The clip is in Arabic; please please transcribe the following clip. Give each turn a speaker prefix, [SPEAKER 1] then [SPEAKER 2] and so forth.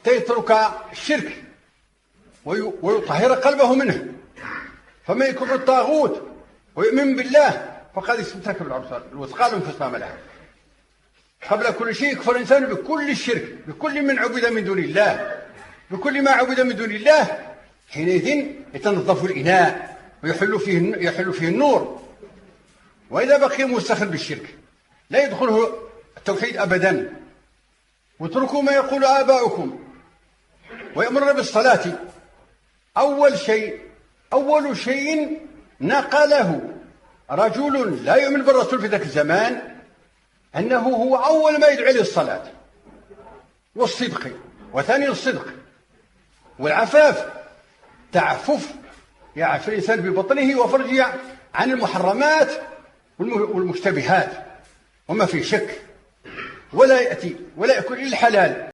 [SPEAKER 1] حتى يترك الشرك ويطهر قلبه منه. فمن يكفر الطاغوت ويؤمن بالله فقد استمسك بالعروة الوثقى لا انفصام لها. قبل كل شيء يكفر الإنسان بكل الشرك، بكل من عبد من دون الله، بكل ما عبد من دون الله. حينئذ يتنظف الإناء ويحل فيه النور. وإذا بقي مستخل بالشرك لا يدخله التوحيد أبدا. واتركوا ما يقول آباؤكم ويأمرون بالصلاة. أول شيء نقله رجل لا يؤمن بالرسول في ذاك الزمان أنه هو أول ما يدعي للصلاة والصدق، وثاني الصدق والعفاف. تعفف يعفف الإنسان ببطنه وفرجه عن المحرمات والمشتبهات وما فيه شك، ولا يأكل إلا الحلال.